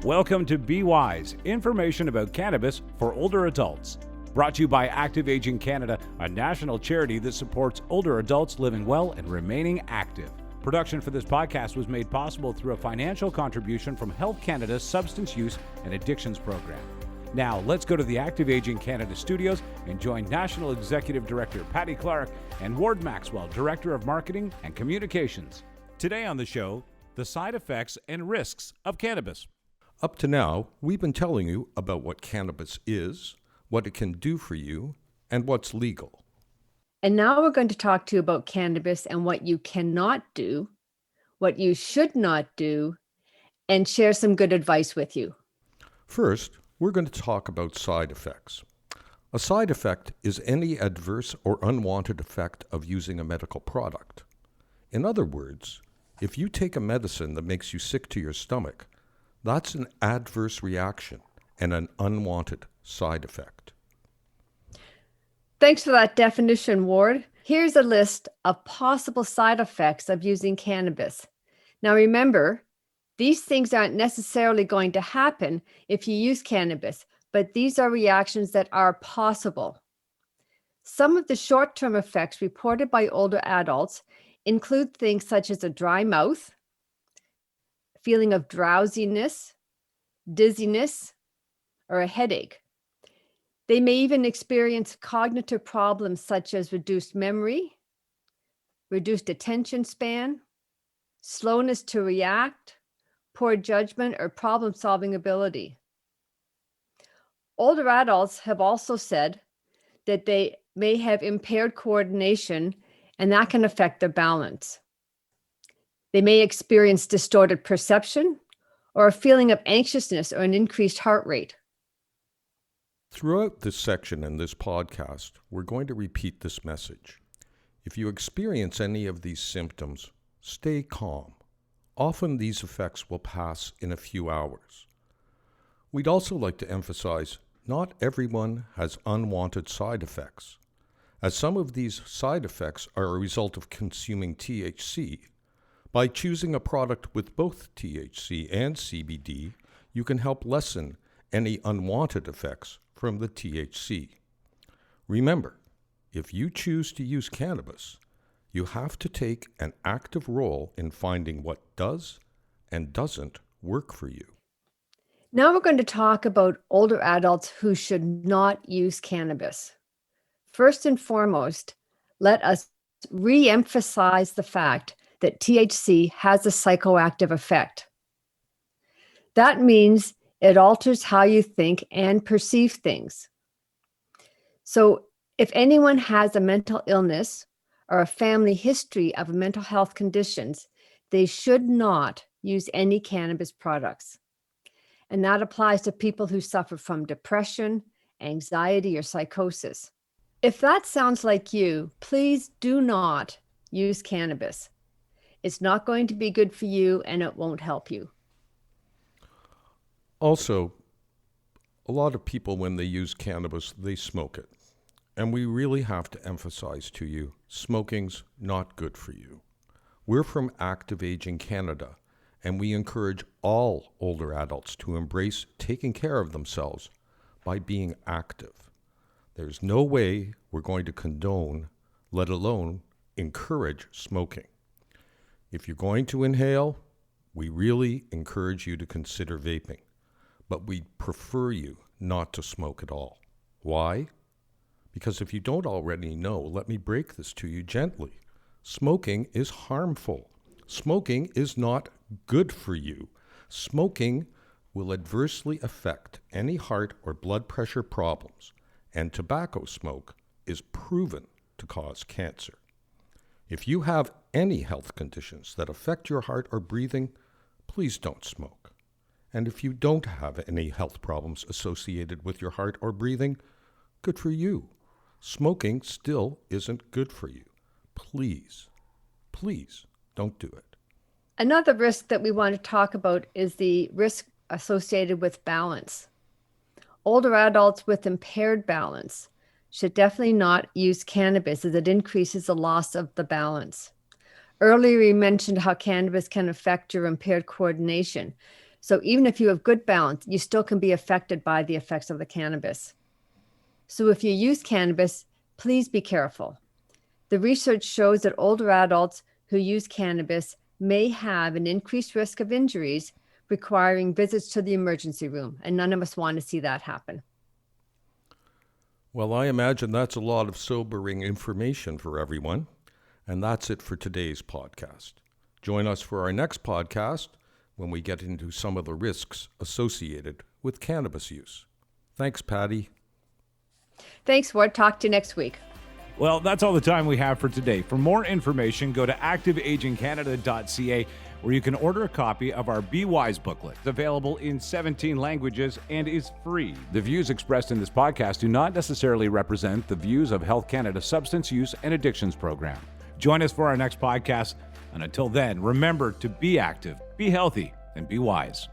Welcome to Be Wise, information about cannabis for older adults. Brought to you by Active Aging Canada, a national charity that supports older adults living well and remaining active. Production for this podcast was made possible through a financial contribution from Health Canada's Substance Use and Addictions Program. Now, let's go to the Active Aging Canada studios and join National Executive Director Patty Clark and Ward Maxwell, Director of Marketing and Communications. Today on the show, the side effects and risks of cannabis. Up to now, we've been telling you about what cannabis is, what it can do for you, and what's legal. And now we're going to talk to you about cannabis and what you cannot do, what you should not do, and share some good advice with you. First, we're going to talk about side effects. A side effect is any adverse or unwanted effect of using a medical product. In other words, if you take a medicine that makes you sick to your stomach, that's an adverse reaction and an unwanted side effect. Thanks for that definition, Ward. Here's a list of possible side effects of using cannabis. Now remember, these things aren't necessarily going to happen if you use cannabis, but these are reactions that are possible. Some of the short-term effects reported by older adults include things such as a dry mouth, feeling of drowsiness, dizziness, or a headache. They may even experience cognitive problems such as reduced memory, reduced attention span, slowness to react, poor judgment, or problem-solving ability. Older adults have also said that they may have impaired coordination, and that can affect their balance. They may experience distorted perception or a feeling of anxiousness or an increased heart rate. Throughout this section in this podcast, we're going to repeat this message. If you experience any of these symptoms, stay calm. Often these effects will pass in a few hours. We'd also like to emphasize, not everyone has unwanted side effects, as some of these side effects are a result of consuming THC. By choosing a product with both THC and CBD, you can help lessen any unwanted effects from the THC. Remember, if you choose to use cannabis, you have to take an active role in finding what does and doesn't work for you. Now we're going to talk about older adults who should not use cannabis. First and foremost, let us re-emphasize the fact that THC has a psychoactive effect. That means it alters how you think and perceive things. So if anyone has a mental illness or a family history of mental health conditions, they should not use any cannabis products. And that applies to people who suffer from depression, anxiety, or psychosis. If that sounds like you, please do not use cannabis. It's not going to be good for you and it won't help you. Also, a lot of people, when they use cannabis, they smoke it. And we really have to emphasize to you, smoking's not good for you. We're from Active Aging Canada, and we encourage all older adults to embrace taking care of themselves by being active. There's no way we're going to condone, let alone encourage, smoking. If you're going to inhale, we really encourage you to consider vaping, but we prefer you not to smoke at all. Why? Because if you don't already know, let me break this to you gently. Smoking is harmful. Smoking is not good for you. Smoking will adversely affect any heart or blood pressure problems, and tobacco smoke is proven to cause cancer. If you have any health conditions that affect your heart or breathing, please don't smoke. And if you don't have any health problems associated with your heart or breathing, good for you. Smoking still isn't good for you. Please, please don't do it. Another risk that we want to talk about is the risk associated with balance. Older adults with impaired balance should definitely not use cannabis as it increases the loss of the balance. Earlier, we mentioned how cannabis can affect your impaired coordination. So even if you have good balance, you still can be affected by the effects of the cannabis. So if you use cannabis, please be careful. The research shows that older adults who use cannabis may have an increased risk of injuries requiring visits to the emergency room, and none of us want to see that happen. Well, I imagine that's a lot of sobering information for everyone. And that's it for today's podcast. Join us for our next podcast when we get into some of the risks associated with cannabis use. Thanks, Patty. Thanks, Ward. Talk to you next week. Well, that's all the time we have for today. For more information, go to activeagingcanada.ca, where you can order a copy of our Be Wise booklet. It's available in 17 languages and is free. The views expressed in this podcast do not necessarily represent the views of Health Canada's Substance Use and Addictions Program. Join us for our next podcast, and until then, remember to be active, be healthy, and be wise.